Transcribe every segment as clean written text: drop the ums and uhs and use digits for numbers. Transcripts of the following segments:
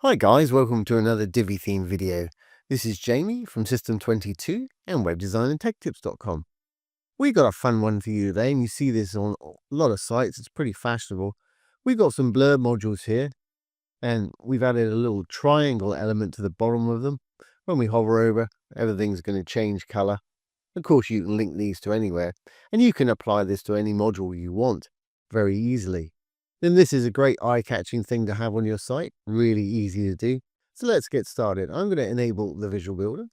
Hi guys, welcome to another Divi theme video. This is Jamie from System22 and webdesignandtechtips.com. We got a fun one for you today, and you see this on a lot of sites. It's pretty fashionable. We've got some blurb modules here, and we've added a little triangle element to the bottom of them. When we hover over, everything's going to change color. Of course, you can link these to anywhere, and you can apply this to any module you want very easily. Then this is a great eye-catching thing to have on your site, really easy to do. So let's get started. I'm going to enable the Visual Builder.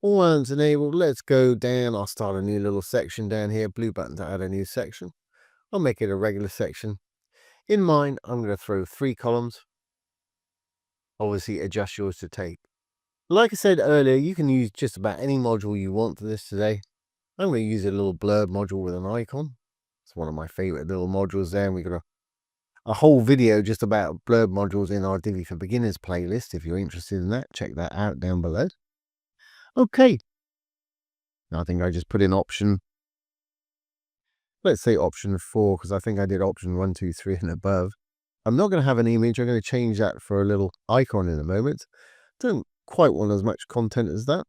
Once enabled, let's go down. I'll start a new little section down here, blue button to add a new section. I'll make it a regular section. In mine, I'm going to throw 3 columns. Obviously, adjust yours to tape. Like I said earlier, you can use just about any module you want for this today. I'm going to use a little blurb module with an icon. It's one of my favorite little modules there, and we've got a whole video just about blurb modules in our Divi for Beginners playlist. If you're interested in that, check that out down below. Okay. I think I just put in option. Let's say option 4, because I think I did option 1, 2, 3 and above. I'm not going to have an image. I'm going to change that for a little icon in a moment. Don't quite want as much content as that.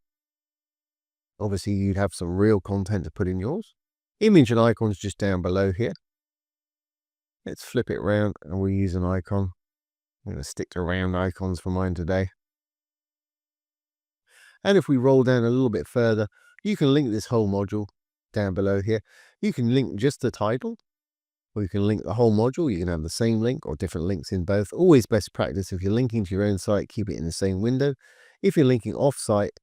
Obviously, you'd have some real content to put in yours. Image and icons just down below here. Let's flip it around and we'll use an icon. I'm going to stick to round icons for mine today. And if we roll down a little bit further, you can link this whole module down below here. You can link just the title, or you can link the whole module. You can have the same link or different links in both. Always best practice, if you're linking to your own site, keep it in the same window. If you're linking off-site,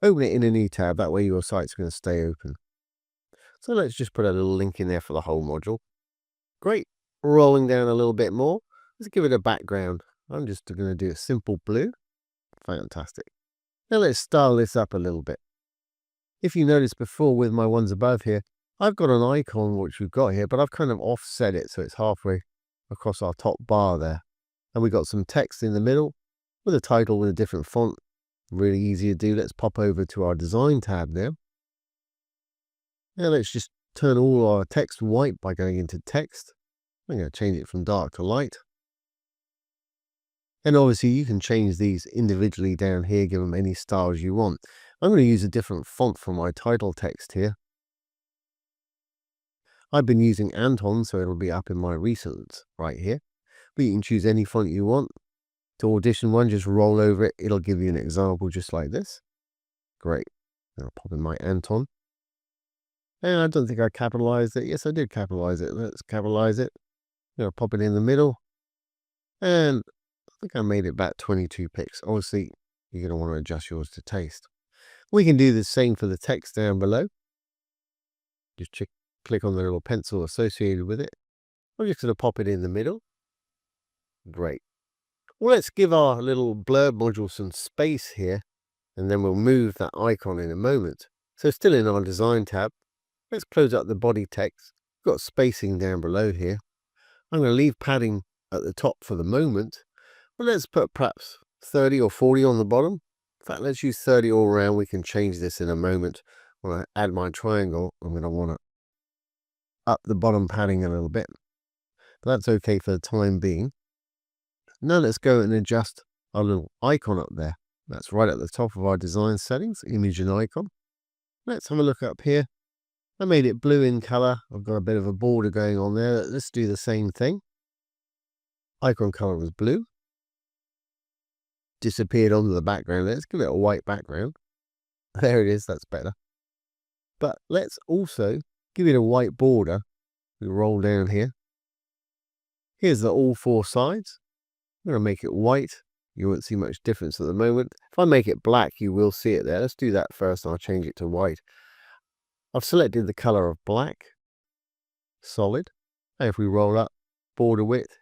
open it in a new tab. That way your site's going to stay open. So let's just put a little link in there for the whole module. Great. Rolling down a little bit more. Let's give it a background. I'm just going to do a simple blue. Fantastic. Now let's style this up a little bit. If you noticed before with my ones above here, I've got an icon which we've got here, but I've kind of offset it so it's halfway across our top bar there. And we've got some text in the middle with a title with a different font. Really easy to do. Let's pop over to our design tab now. Now let's just turn all our text white by going into text. I'm going to change it from dark to light. And obviously you can change these individually down here, give them any styles you want. I'm going to use a different font for my title text here. I've been using Anton, so it'll be up in my recents right here. But you can choose any font you want. To audition one, just roll over it. It'll give you an example just like this. Great. I'll pop in my Anton. And I don't think I capitalized it. Yes, I did capitalize it. Let's capitalize it. Pop it in the middle. And I think I made it about 22 pixels. Obviously, you're going to want to adjust yours to taste. We can do the same for the text down below. Just click on the little pencil associated with it. I'm just going to pop it in the middle. Great. Well, let's give our little blurb module some space here, and then we'll move that icon in a moment. So still in our design tab, let's close up the body text. We've got spacing down below here. I'm going to leave padding at the top for the moment, but let's put perhaps 30 or 40 on the bottom. In fact, let's use 30 all around. We can change this in a moment. When I add my triangle, I'm going to want to up the bottom padding a little bit. But that's okay for the time being. Now let's go and adjust our little icon up there. That's right at the top of our design settings, image and icon. Let's have a look up here. I made it blue in color. I've got a bit of a border going on there. Let's do the same thing. Icon color was blue. Disappeared onto the background. Let's give it a white background. There it is. That's better. But let's also give it a white border. We roll down here. Here's the all 4 sides. I'm going to make it white. You won't see much difference at the moment. If I make it black, you will see it there. Let's do that first. I'll change it to white. I've selected the color of black, solid. And if we roll up, border width,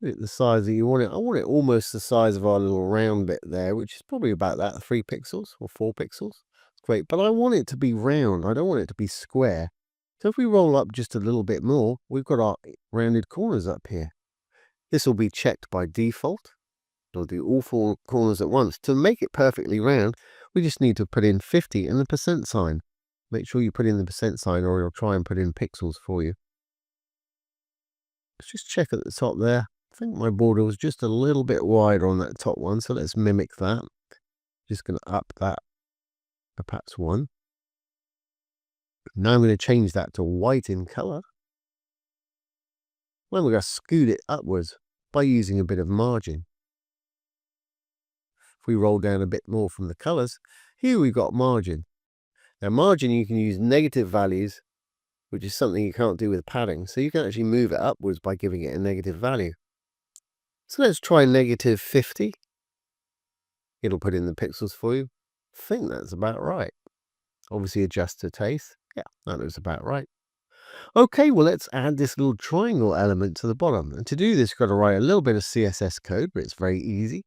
the size that you want it. I want it almost the size of our little round bit there, which is probably about that, 3 pixels or 4 pixels. Great, but I want it to be round. I don't want it to be square. So if we roll up just a little bit more, we've got our rounded corners up here. This will be checked by default. It'll do all 4 corners at once. To make it perfectly round, we just need to put in 50 and the percent sign. Make sure you put in the percent sign, or it'll try and put in pixels for you. Let's just check at the top there. I think my border was just a little bit wider on that top one, so let's mimic that. Just going to up that perhaps 1. Now I'm going to change that to white in color. Then we're going to scoot it upwards by using a bit of margin. If we roll down a bit more from the colors, here we've got margin. Now margin, you can use negative values, which is something you can't do with padding. So you can actually move it upwards by giving it a negative value. So let's try negative 50. It'll put in the pixels for you. I think that's about right. Obviously adjust to taste. Yeah, that looks about right. Okay, well, let's add this little triangle element to the bottom. And to do this, you've got to write a little bit of CSS code, but it's very easy.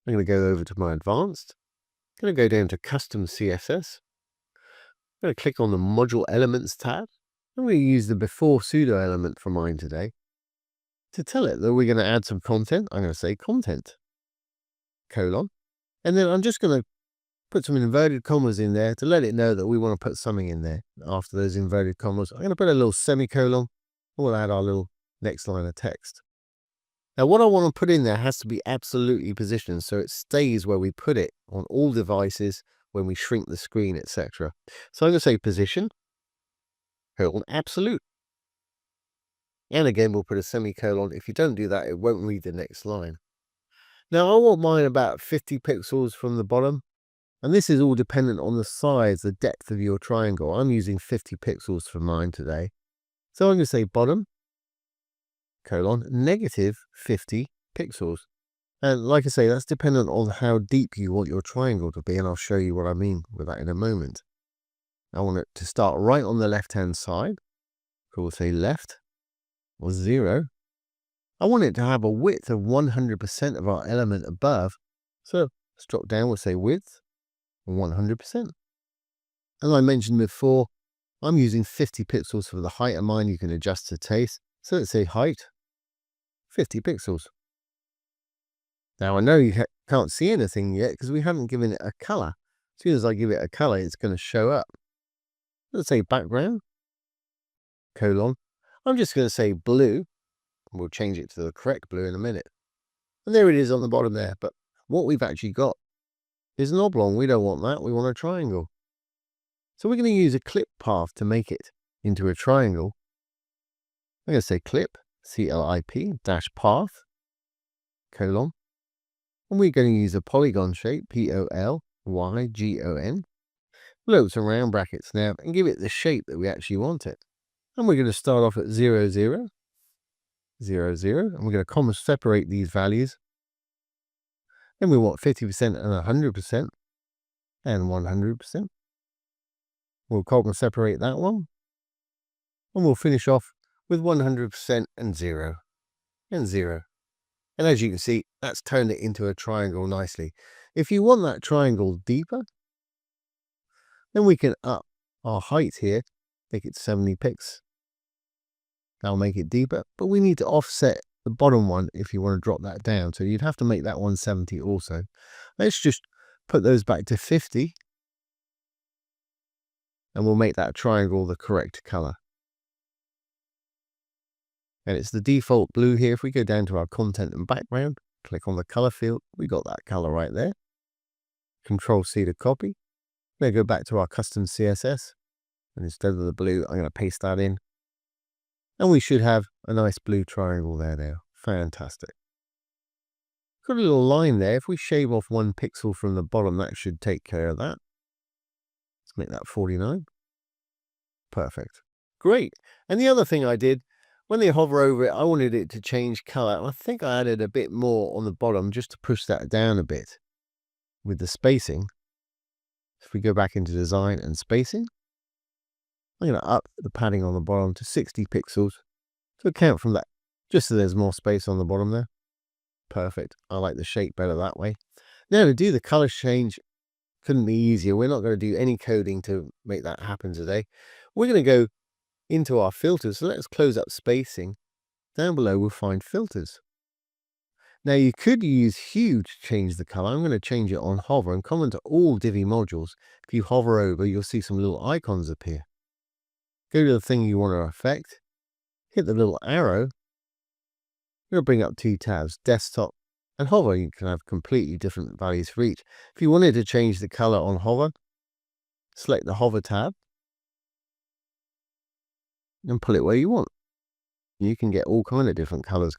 I'm going to go over to my advanced. I'm going to go down to custom CSS. I'm going to click on the module elements tab. I'm going to use the before pseudo element for mine today. To tell it that we're going to add some content, I'm going to say content, colon. And then I'm just going to put some inverted commas in there to let it know that we want to put something in there. After those inverted commas, I'm going to put a little semicolon, and we'll add our little next line of text. Now what I want to put in there has to be absolutely positioned so it stays where we put it on all devices when we shrink the screen, etc. So I'm going to say position, colon, absolute. And again, we'll put a semicolon. If you don't do that, it won't read the next line. Now I want mine about 50 pixels from the bottom. And this is all dependent on the size, the depth of your triangle. I'm using 50 pixels for mine today. So I'm going to say bottom, colon, negative 50 pixels. And like I say, that's dependent on how deep you want your triangle to be. And I'll show you what I mean with that in a moment. I want it to start right on the left-hand side. So we'll say left or 0. I want it to have a width of 100% of our element above. So let's drop down, we'll say width 100%. As I mentioned before, I'm using 50 pixels for the height of mine. You can adjust to taste. So let's say height 50 pixels. Now I know you can't see anything yet because we haven't given it a color. As soon as I give it a color, it's going to show up. Let's say background, colon. I'm just going to say blue. We'll change it to the correct blue in a minute. And there it is on the bottom there. But what we've actually got is an oblong. We don't want that. We want a triangle. So we're going to use a clip path to make it into a triangle. I'm going to say clip, C-L-I-P, dash path, colon. And we're going to use a polygon shape, P-O-L-Y-G-O-N. Load some round brackets now and give it the shape that we actually want it. And we're going to start off at 0, 0, 0, 0. And we're going to comma separate these values. Then we want 50% and 100% and 100%. We'll comma separate that one. And we'll finish off with 100% and 0 and 0. And as you can see, that's turned it into a triangle nicely. If you want that triangle deeper, then we can up our height here, make it 70 pixels. That'll make it deeper, but we need to offset the bottom one if you want to drop that down. So you'd have to make that 170 also. Let's just put those back to 50. And we'll make that triangle the correct color. And it's the default blue here. If we go down to our content and background, click on the color field, we got that color right there. Control C to copy. We're going to go back to our custom CSS. And instead of the blue, I'm going to paste that in. And we should have a nice blue triangle there now. Fantastic. Got a little line there. If we shave off 1 pixel from the bottom, that should take care of that. Let's make that 49. Perfect. Great. And the other thing I did, when they hover over it, I wanted it to change color. I think I added a bit more on the bottom just to push that down a bit with the spacing. If we go back into design and spacing, I'm going to up the padding on the bottom to 60 pixels to account from that, just so there's more space on the bottom there. Perfect. I like the shape better that way. Now to do the color change, couldn't be easier. We're not going to do any coding to make that happen today. We're going to go into our filters. So let's close up spacing. Down below we'll find filters. Now you could use hue to change the color. I'm going to change it on hover and common to all Divi modules. If you hover over, you'll see some little icons appear. Go to the thing you want to affect, hit the little arrow, We'll bring up two tabs, desktop and hover. You can have completely different values for each. If you wanted to change the color on hover, select the hover tab and pull it where you want. You can get all kind of different colors.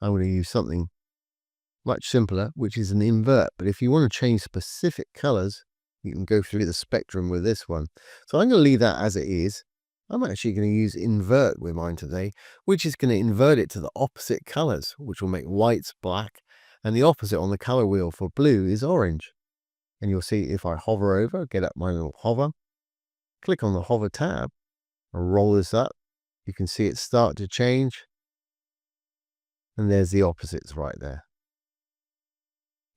I'm going to use something much simpler, which is an invert. But if you want to change specific colors, you can go through the spectrum with this one. So I'm going to leave that as it is. I'm actually going to use invert with mine today, which is going to invert it to the opposite colors, which will make whites black, and the opposite on the color wheel for blue is orange. And you'll see if I hover over, get up my little hover, click on the hover tab, and roll this up, you can see it start to change. And there's the opposites right there.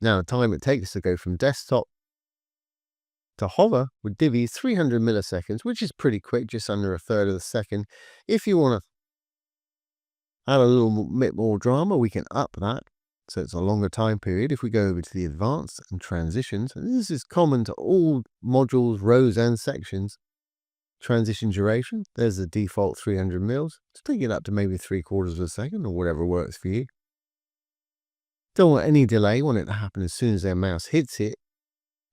Now, the time it takes to go from desktop to hover with Divi is 300 milliseconds, which is pretty quick, just under a third of a second. If you want to add a little bit more drama, we can up that, so it's a longer time period. If we go over to the advanced and transitions, and this is common to all modules, rows and sections, transition duration, there's the default 300 mils. Let's take it up to maybe 3/4 of a second or whatever works for you. Don't want any delay, want it to happen as soon as their mouse hits it.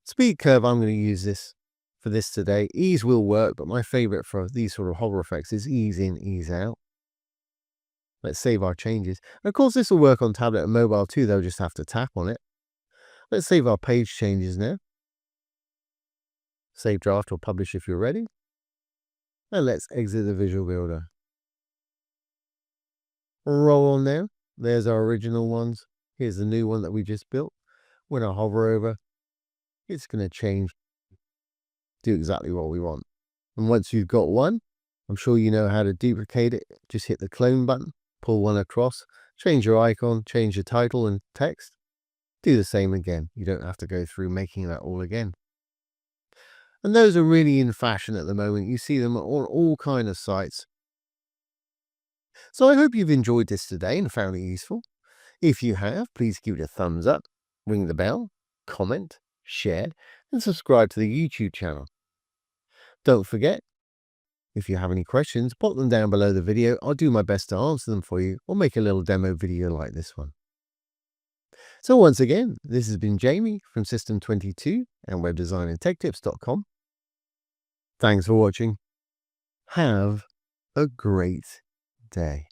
Speed curve, I'm going to use this for this today. Ease will work, but my favorite for these sort of hover effects is ease in, ease out. Let's save our changes. And of course, this will work on tablet and mobile too. They'll just have to tap on it. Let's save our page changes now. Save draft or publish if you're ready. And let's exit the visual builder. Roll on now. There's our original ones. Here's the new one that we just built. When I hover over, it's going to change, do exactly what we want. And once you've got one, I'm sure you know how to duplicate it. Just hit the clone button, pull one across, change your icon, change your title and text. Do the same again. You don't have to go through making that all again. And those are really in fashion at the moment. You see them on all kind of sites. So I hope you've enjoyed this today and found it useful. If you have, please give it a thumbs up, ring the bell, comment, share, and subscribe to the YouTube channel. Don't forget, if you have any questions, put them down below the video. I'll do my best to answer them for you or make a little demo video like this one. So once again, this has been Jamie from System22 and webdesignandtechtips.com. Thanks for watching. Have a great day.